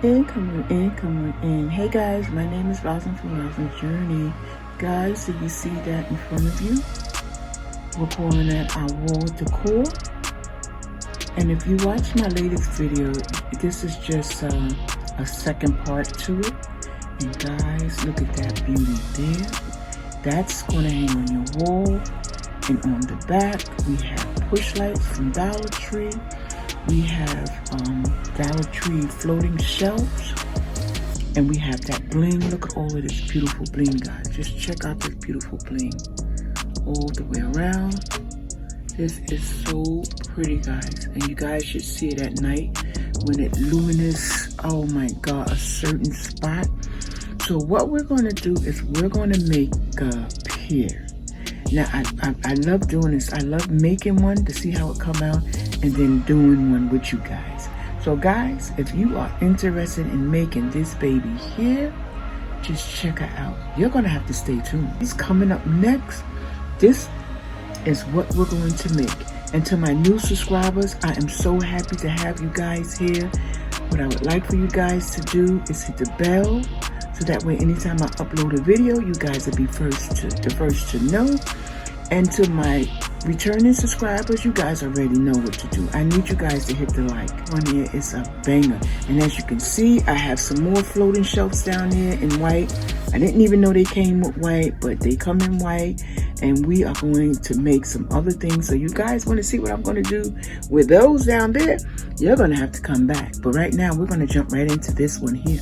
Come on in. Hey guys, my name is Rosin from Rosin's Journey. Guys, so you see that in front of you? We're calling it our wall decor. And if you watch my latest video, this is just a second part to it. And guys, look at that beauty there. That's going to hang on your wall. And on the back, we have push lights from Dollar Tree. We have Dollar Tree floating shelves. And we have that bling. Look at all of this beautiful bling, guys. Just check out this beautiful bling all the way around. This is so pretty, guys. And you guys should see it at night when it luminous, oh my God, a certain spot. So what we're going to do is we're going to make a pier. Now, I love doing this. I love making one to see how it come out and then doing one with you guys. So guys, if you are interested in making this baby here, just check her out. You're going to have to stay tuned. It's coming up next. This is what we're going to make. And to my new subscribers, I am so happy to have you guys here. What I would like for you guys to do is hit the bell, so that way anytime I upload a video, you guys will be the first to know. And to my returning subscribers, you guys already know what to do. I need you guys to hit the like. One here is a banger. And as you can see, I have some more floating shelves down there in white. I didn't even know they came with white, but they come in white. And we are going to make some other things. So you guys want to see what I'm going to do with those down there? You're going to have to come back. But right now, we're going to jump right into this one here.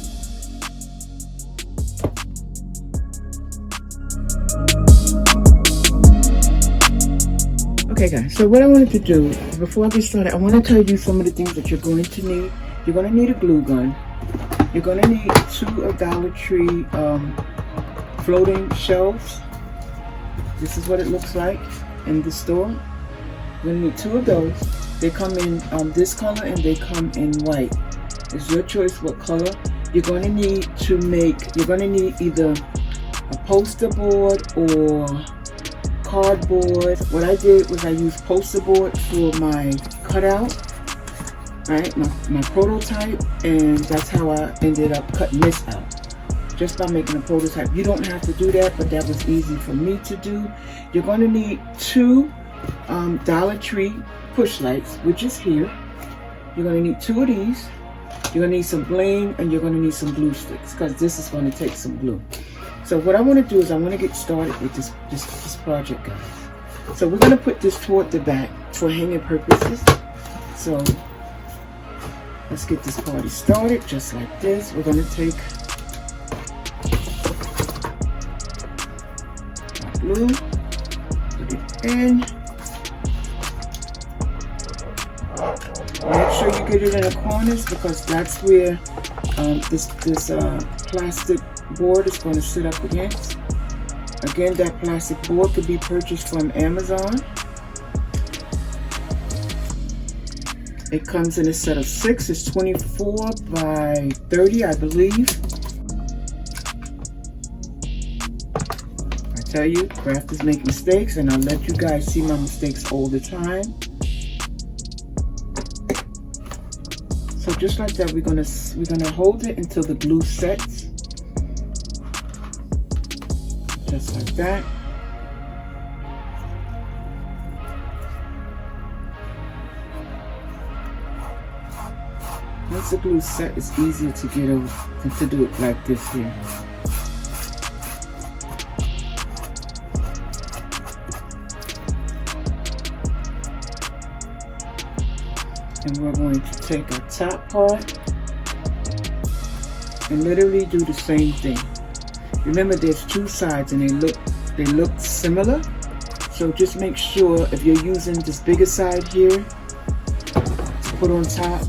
Okay guys, so what I wanted to do, before I get started, I want to tell you some of the things that you're going to need. You're going to need a glue gun. You're going to need 2 of Dollar Tree floating shelves. This is what it looks like in the store. You're going to need 2 of those. They come in this color and they come in white. It's your choice what color. You're going to need either a poster board or cardboard. What I did was I used poster board for my cutout, right? My prototype, and that's how I ended up cutting this out. Just by making a prototype. You don't have to do that, but that was easy for me to do. You're going to need 2 Dollar Tree push lights, which is here. You're going to need 2 of these. You're going to need some bling, and you're going to need some glue sticks, because this is going to take some glue. So what I want to do is I want to get started with this project, guys. So we're going to put this toward the back for hanging purposes. So let's get this party started just like this. We're going to take our glue, put it in. Make sure you get it in the corners, because that's where this plastic board is going to sit up against. Again, that plastic board could be purchased from Amazon. It comes in a set of 6. It's 24 by 30, I believe. I tell you, crafters make mistakes, and I let you guys see my mistakes all the time. So just like that, we're gonna hold it until the glue sets. Just like that. Once the glue set, it's easier to get over than to do it like this here. And we're going to take our top part and literally do the same thing. Remember, there's 2 sides and they look similar. So just make sure if you're using this bigger side here to put on top,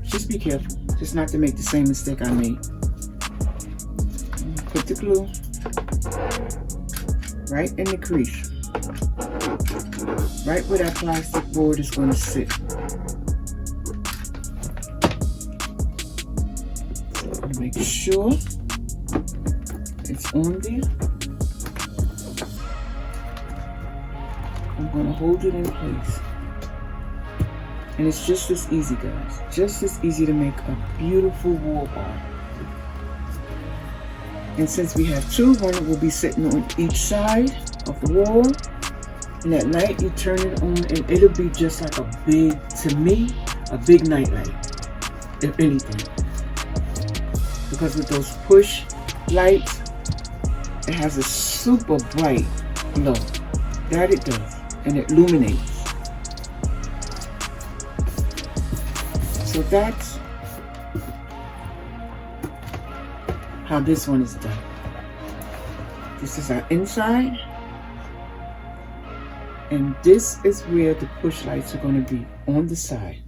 just be careful, just not to make the same mistake I made. Put the glue right in the crease, right where that plastic board is going to sit. So make sure it's on there. I'm going to hold it in place. And it's just this easy, guys. Just this easy to make a beautiful wall art. And since we have two, one will be sitting on each side of the wall. And at night, you turn it on and it'll be just like a big, to me, a big night light, if anything. Because with those push lights, it has a super bright glow. That it does. And it illuminates. So that's how this one is done. This is our inside. And this is where the push lights are going to be, on the side.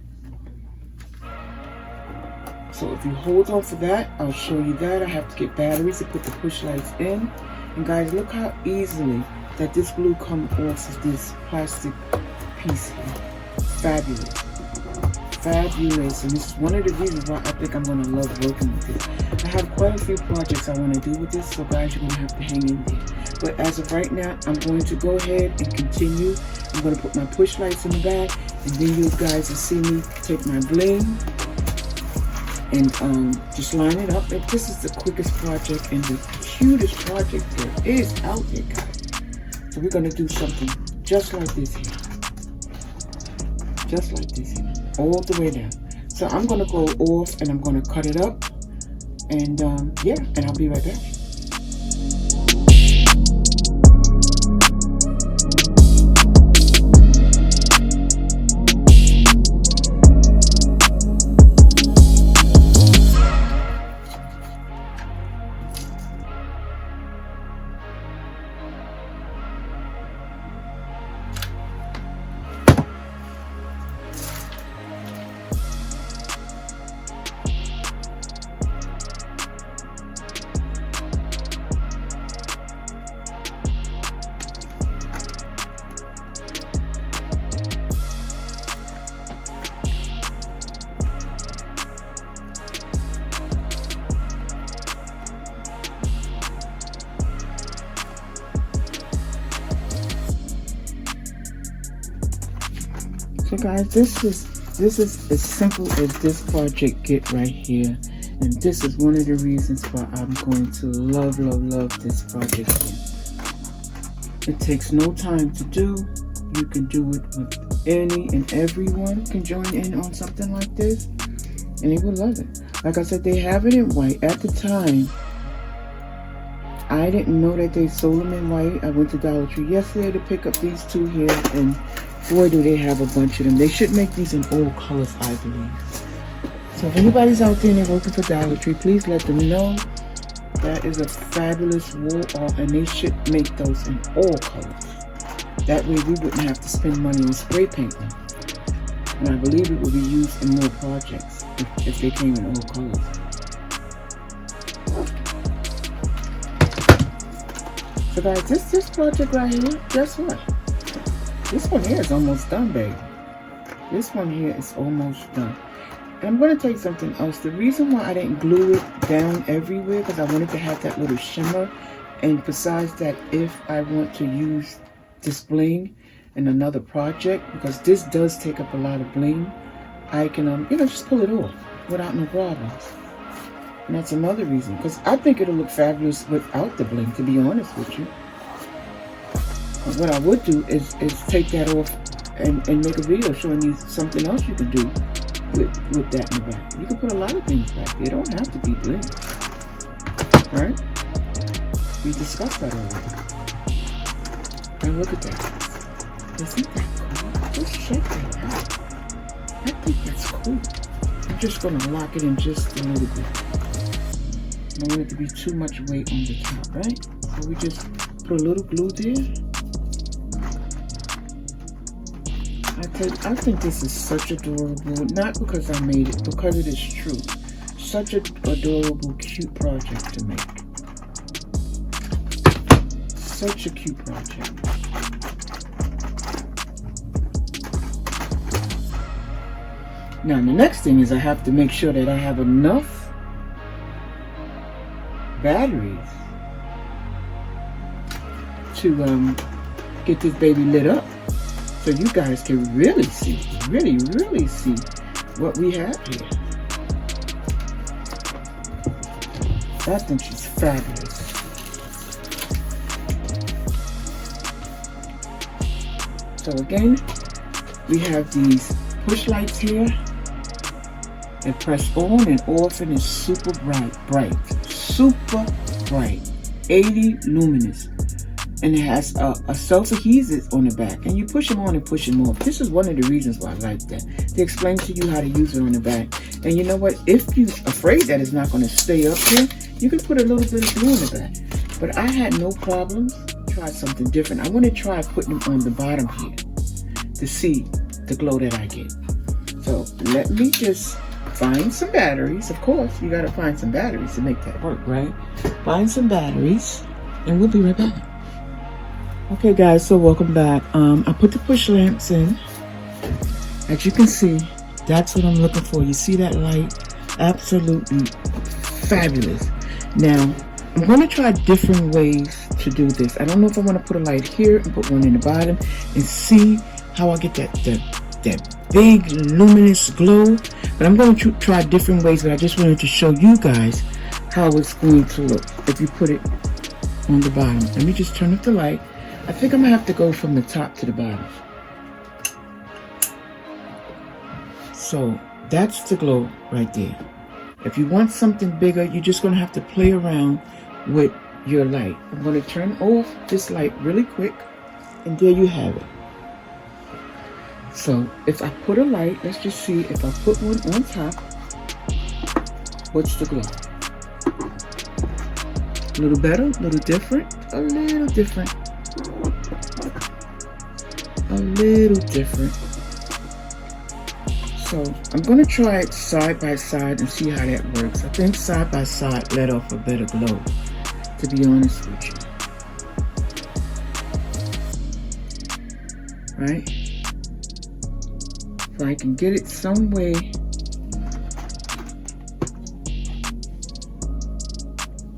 So if you hold on for that, I'll show you that. I have to get batteries to put the push lights in. And guys, look how easily that this glue comes off of this plastic piece here. Fabulous. Fabulous. And this is one of the reasons why I think I'm going to love working with this. I have quite a few projects I want to do with this, so guys, you're going to have to hang in there. But as of right now, I'm going to go ahead and continue. I'm going to put my push lights in the back, and then you guys will see me take my bling and just line it up. And this is the quickest project and the cutest project there is out there, guys. So we're going to do something just like this here. Just like this here. All the way down. So I'm going to go off and I'm going to cut it up. And yeah, and I'll be right back. So guys, this is as simple as this project get right here, and this is one of the reasons why I'm going to love this project here. It takes no time to do. You can do it with any and everyone can join in on something like this, and they will love it. Like I said, they have it in white. At the time, I didn't know that they sold them in white. I went to Dollar Tree yesterday to pick up these two here, and boy, do they have a bunch of them. They should make these in all colors, I believe. So if anybody's out there and they're working for Dollar Tree, please let them know. That is a fabulous wall art, and they should make those in all colors. That way we wouldn't have to spend money on spray painting. And I believe it would be used in more projects if they came in all colors. So guys, this project right here, guess what? This one here is almost done, baby. This one here is almost done. And I'm going to tell you something else. The reason why I didn't glue it down everywhere, because I wanted to have that little shimmer. And besides that, if I want to use this bling in another project, because this does take up a lot of bling, I can, just pull it off without no problems. And that's another reason, because I think it'll look fabulous without the bling, to be honest with you. What I would do is take that off and make a video showing you something else you can do with that in the back. You can put a lot of things back. They don't have to be bling. Right? We discussed that already. And look at that. Isn't that cool? Just check that out. I think that's cool. I'm just going to lock it in just a little bit. I don't want it to be too much weight on the top, right? So we just put a little glue there. I think this is such adorable, not because I made it, because it is true. Such an adorable, cute project to make. Such a cute project. Now the next thing is I have to make sure that I have enough batteries to get this baby lit up. so you guys can really see, really see what we have here. I think she's fabulous. So again, we have these push lights here. They press on and off, and it's super bright, super bright, 80 luminous. And it has a self-adhesive on the back, and you push them on and push them off. This is one of the reasons why I like that. They explain to you how to use it on the back. And you know what? If you're afraid that it's not going to stay up here, you can put a little bit of glue in the back. But I had no problems. Try something different. I want to try putting them on the bottom here to see the glow that I get. So let me just find some batteries. Of course, you got to find some batteries to make that work, right? Find some batteries, and we'll be right back. Okay guys, so welcome back. I put the push lamps in. As you can see, that's what I'm looking for. You see that light? Absolutely fabulous. Now, I'm going to try different ways to do this. I don't know if I want to put a light here and put one in the bottom and see how I get that big luminous glow. But I'm going to try different ways, but I just wanted to show you guys how it's going to look if you put it on the bottom. Let me just turn up the light. I think I'm going to have to go from the top to the bottom. So that's the glow right there. If you want something bigger, you're just going to have to play around with your light. I'm going to turn off this light really quick, and there you have it. So if I put a light, let's just see if I put one on top, what's the glow? A little better, a little different, a little different. A little different. So I'm going to try it side by side and see how that works. I think side by side let off a better glow, to be honest with you. Right? If I can get it some way.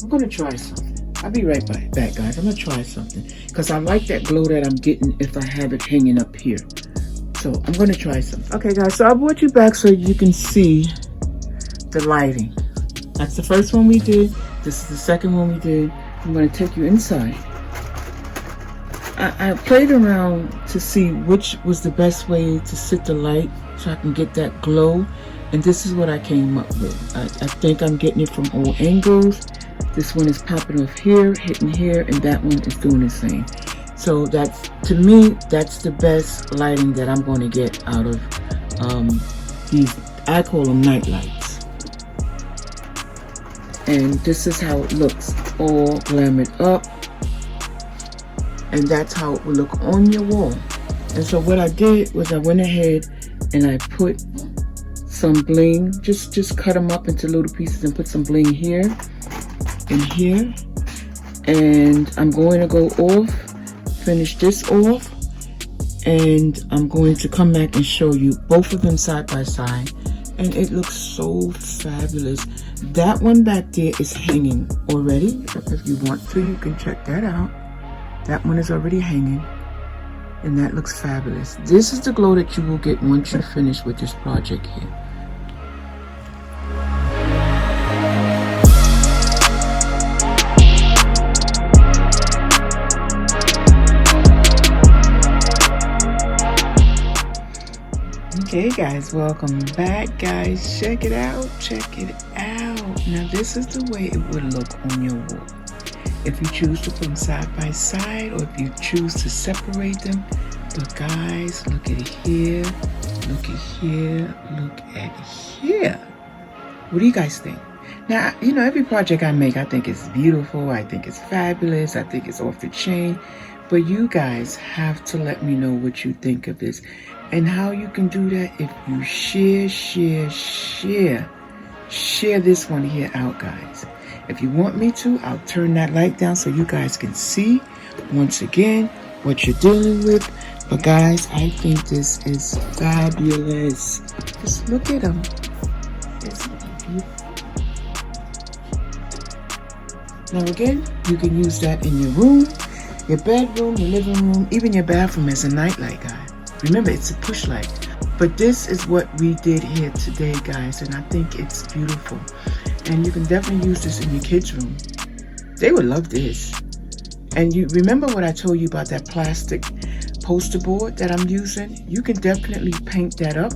I'm going to try something. I'll be right back, guys. I'm going to try something, because I like that glow that I'm getting if I have it hanging up here. So I'm going to try something. Okay, guys, so I brought you back so you can see the lighting. That's the first one we did. This is the second one we did. I'm going to take you inside. I played around to see which was the best way to sit the light so I can get that glow. And this is what I came up with. I think I'm getting it from all angles. This one is popping off here, hitting here, and that one is doing the same. So that's, to me, that's the best lighting that I'm going to get out of these, I call them night lights. And this is how it looks, all glamoured up. And that's how it will look on your wall. And so what I did was I went ahead and I put some bling, just cut them up into little pieces and put some bling here and here. And I'm going to go off, finish this off, and I'm going to come back and show you both of them side by side. And it looks so fabulous. That one back there is hanging already. If you want to, you can check that out. That one is already hanging, and that looks fabulous. This is the glow that you will get once you finish with this project here. Okay guys, welcome back guys. Check it out, check it out. Now this is the way it would look on your wall. If you choose to put them side by side, or if you choose to separate them. But guys, look at here, look at here, look at here. What do you guys think? Now, you know, every project I make, I think it's beautiful, I think it's fabulous, I think it's off the chain. But you guys have to let me know what you think of this. And how you can do that if you share this one here out, guys. If you want me to, I'll turn that light down so you guys can see once again what you're dealing with. But guys, I think this is fabulous. Just look at them. It's beautiful. Now again, you can use that in your room, your bedroom, your living room, even your bathroom as a nightlight, guys. Remember, it's a push light. But this is what we did here today, guys, and I think it's beautiful. And you can definitely use this in your kids' room. They would love this. And you remember what I told you about that plastic poster board that I'm using? You can definitely paint that up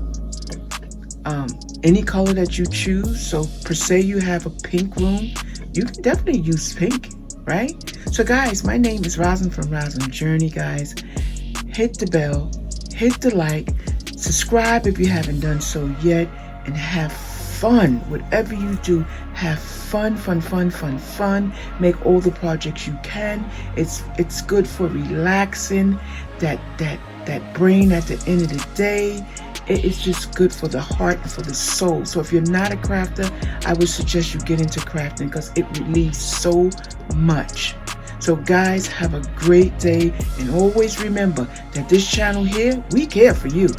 any color that you choose. So per se you have a pink room, you can definitely use pink, right? So guys, my name is Rosin from Rosin Journey, guys. Hit the bell, hit the like, subscribe if you haven't done so yet, and have fun. Whatever you do, have fun. Make all the projects you can. It's good for relaxing that brain at the end of the day. It's just good for the heart and for the soul. So if you're not a crafter, I would suggest you get into crafting because it relieves so much. So guys, have a great day, and always remember that this channel here, we care for you.